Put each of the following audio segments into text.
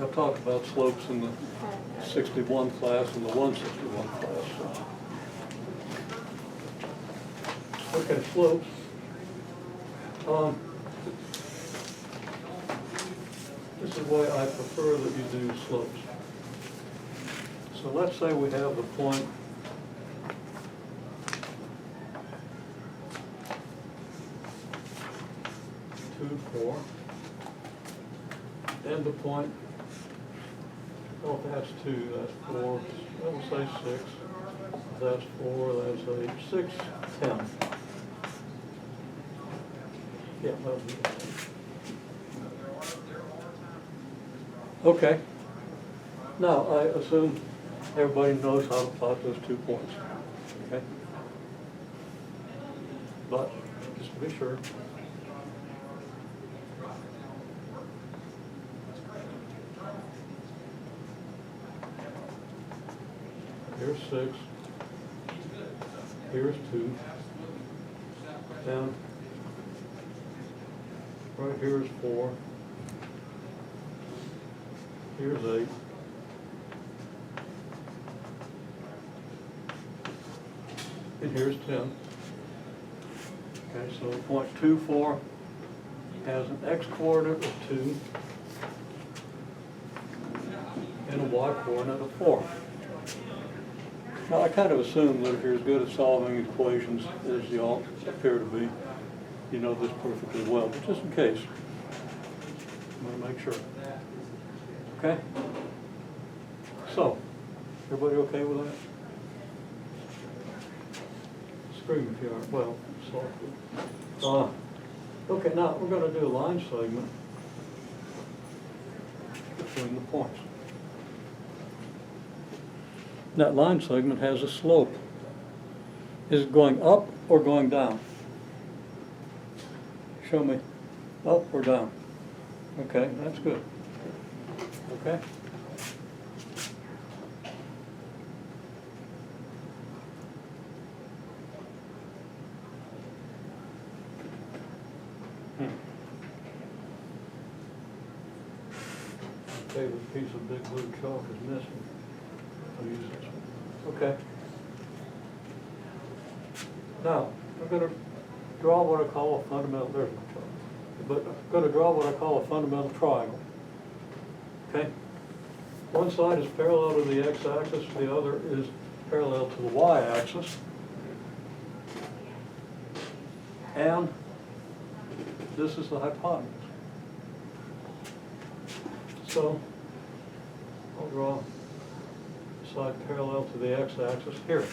I've talked about slopes in the 61 class and the 161 class. So. Okay, slopes. This is the way I prefer that you do slopes. So let's say we have the point 2, 4, and the point, oh, that's 2, that's 4, we'll say 6, that's 4, that's 8, 6, 10. Yeah, that'll be it. Okay. Now, I assume everybody knows how to plot those 2 points, okay? But, just to be sure. Here's 6, here's 2, and right here is 4, here's 8, and here's 10. Okay, so point 2, 4 has an x-coordinate of 2 and a y-coordinate of 4. Now, I kind of assume that if you're as good at solving equations as you all appear to be, you know this perfectly well, but just in case, I'm going to make sure. Okay? So, everybody okay with that? Scream if you aren't. Well, softly. Okay, now we're going to do a line segment between the points. That line segment has a slope. Is it going up or going down? Show me. Up or down? Okay, that's good. Okay? Favorite piece of big blue chalk is missing. I'll use this one. Okay. Now, I'm going to draw what I call a fundamental, there's my chalk. But I'm going to draw what I call a fundamental triangle. Okay? One side is parallel to the x-axis, the other is parallel to the y-axis. And this is the hypotenuse. So, I'll draw a side parallel to the x-axis here.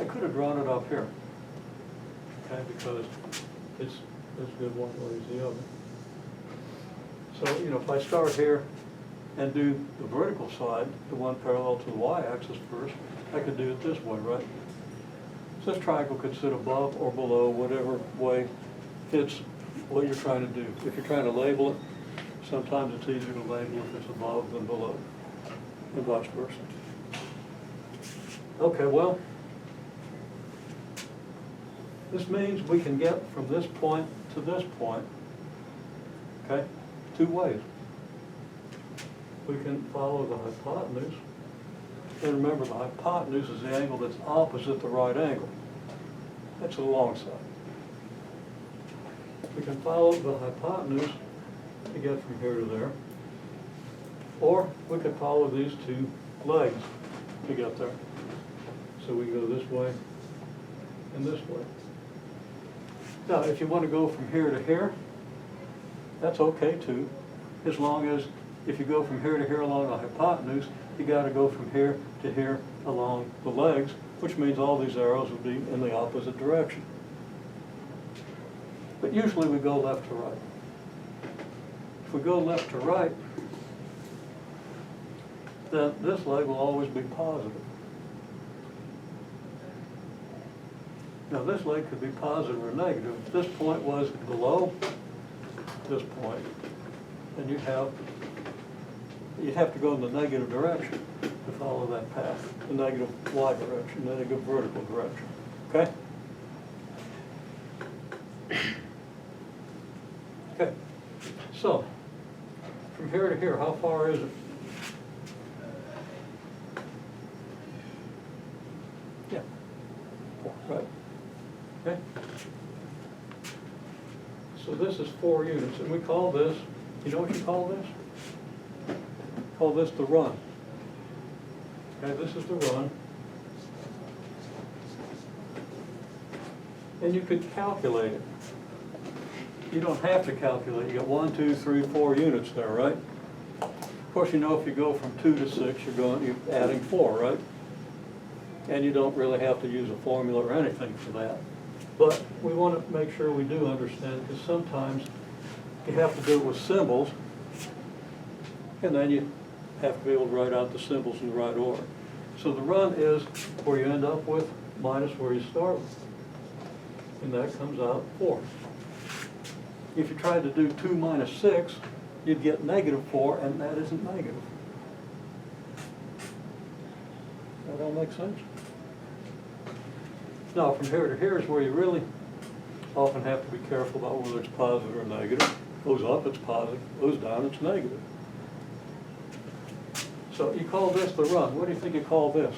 I could have drawn it up here, okay, because it's as good one way as the other. So, if I start here and do the vertical side, the one parallel to the y-axis first, I could do it this way, right? So this triangle could sit above or below, whatever way fits what you're trying to do. If you're trying to label it, sometimes it's easier to label if it's above than below, and vice versa. Okay, well, this means we can get from this point to this point, okay, 2 ways. We can follow the hypotenuse, and remember the hypotenuse is the angle that's opposite the right angle. That's the long side. We can follow the hypotenuse to get from here to there, or we could follow these 2 legs to get there. So we go this way and this way. Now, if you want to go from here to here, that's okay too, as long as if you go from here to here along the hypotenuse, you got to go from here to here along the legs, which means all these arrows would be in the opposite direction. But usually we go left to right. If we go left to right, then this leg will always be positive. Now this leg could be positive or negative. If this point was below this point, then you have you'd have to go in the negative direction to follow that path, the negative y direction, the negative vertical direction, okay? Okay, so, from here to here, how far is it? Yeah, 4, right, okay? So this is 4 units, and we call this, you know what you call this? Call this the run. Okay, this is the run. And you could calculate it. You don't have to calculate. You got 1, 2, 3, 4 units there, right? Of course, you know if you go from 2 to 6, you're adding 4, right? And you don't really have to use a formula or anything for that. But we want to make sure we do understand, because sometimes you have to do it with symbols, and then you have to be able to write out the symbols in the right order. So the run is where you end up with minus where you start with. And that comes out 4. If you tried to do 2 minus 6, you'd get negative 4, and that isn't negative. That all makes sense? Now, from here to here is where you really often have to be careful about whether it's positive or negative. Goes up, it's positive. Goes down, it's negative. So you call this the run. What do you think you call this?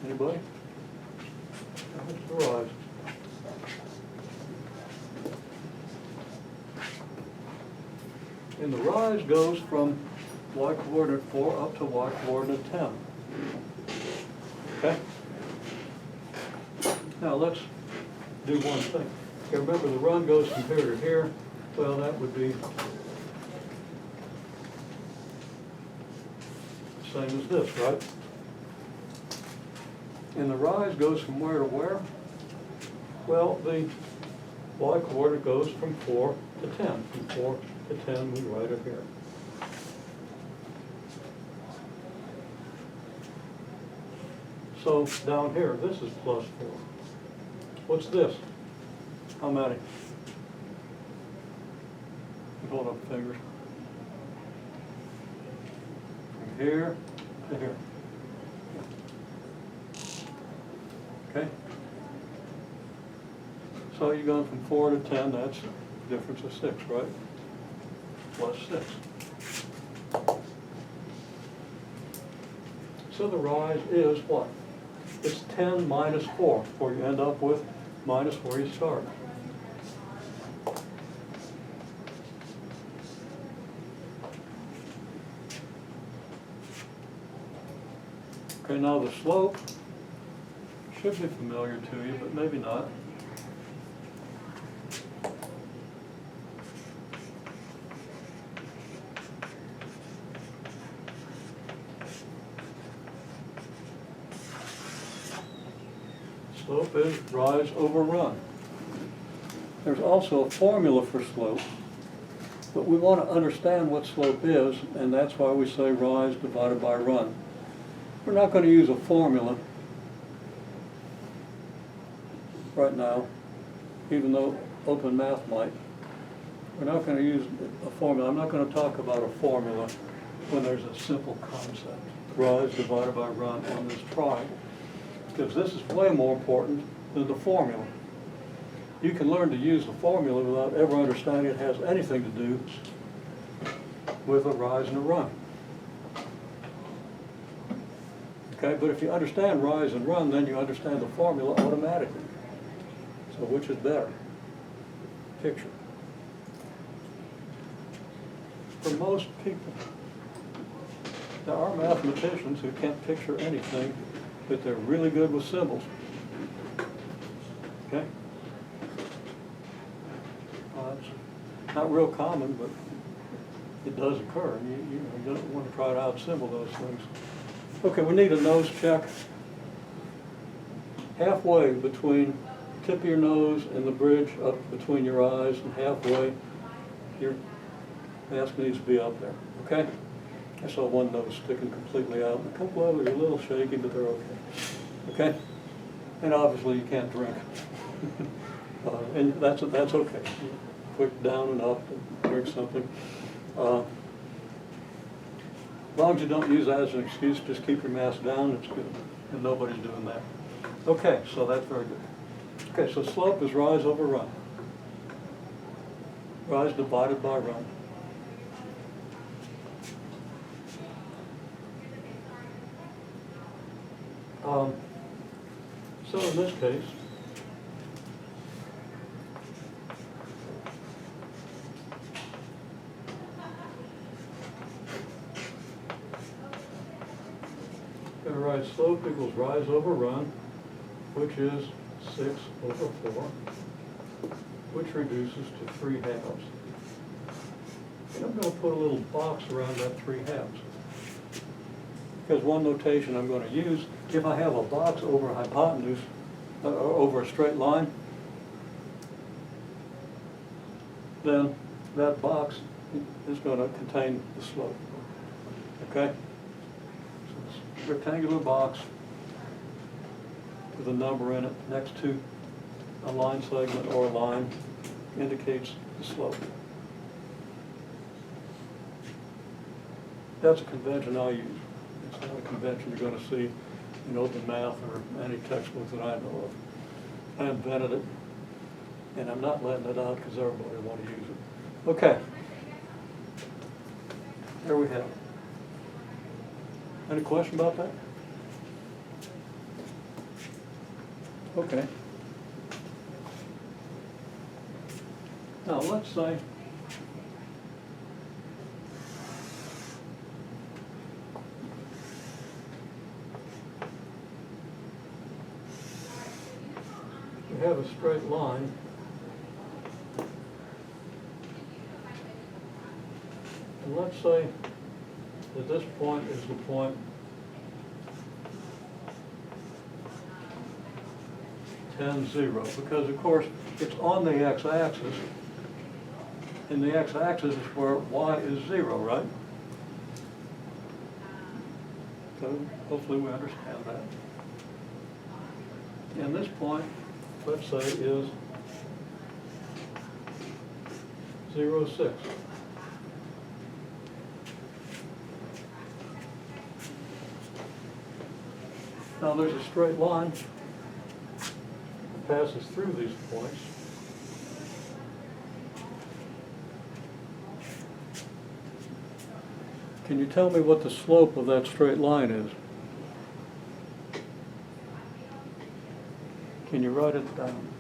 Anybody? What's the rise? And the rise goes from y coordinate 4 up to y coordinate 10. Okay? Now let's do one thing. Okay, remember the run goes from here to here. Well, that would be the same as this, right? And the rise goes from where to where? Well, the y coordinate goes from 4 to 10. From 4 to 10, we write it here. So down here, this is plus 4. What's this? How many? Hold up fingers. From here to here. Okay? So you're going from 4 to 10, that's a difference of 6, right? Plus 6. So the rise is what? It's 10 minus 4, where you end up with minus where you start. Okay, now the slope should be familiar to you, but maybe not. Slope is rise over run. There's also a formula for slope, but we want to understand what slope is, and that's why we say rise divided by run. We're not going to use a formula right now, even though open math might. We're not going to use a formula. I'm not going to talk about a formula when there's a simple concept. Rise divided by run on this triangle. Because this is way more important than the formula. You can learn to use the formula without ever understanding it has anything to do with a rise and a run. Okay, but if you understand rise and run, then you understand the formula automatically. So which is better? Picture. For most people, there are mathematicians who can't picture anything, but they're really good with symbols. Okay? It's not real common, but it does occur. You don't want to try to out-symbol those things. Okay, we need a nose check. Halfway between the tip of your nose and the bridge up between your eyes, and halfway, your mask needs to be up there. Okay? I saw one nose sticking completely out, and a couple others are a little shaky, but they're okay. Okay? And obviously you can't drink. And that's okay. quick down and up and drink something. As long as you don't use that as an excuse, just keep your mask down, it's good, and nobody's doing that. Okay, so that's very good. Okay, so slope is rise over run. Rise divided by run. So in this case, going to write slope equals rise over run, which is 6 over 4, which reduces to 3 halves. And I'm going to put a little box around that 3 halves. Because one notation I'm going to use, if I have a box over a hypotenuse, over a straight line, then that box is going to contain the slope. Okay? So it's a rectangular box with a number in it next to a line segment or a line indicates the slope. That's a convention I use. It's not a convention you're going to see in open math or any textbook that I know of. I invented it, and I'm not letting it out because everybody will want to use it. Okay. There we have it. Any question about that? Okay. Now let's say we have a straight line and let's say that this point is the point 10, 0, because of course it's on the x-axis, and the x-axis is where y is 0, right? So hopefully we understand that. And this point, let's say, is 0, 6. Now there's a straight line that passes through these points. Can you tell me what the slope of that straight line is? Can you write it down?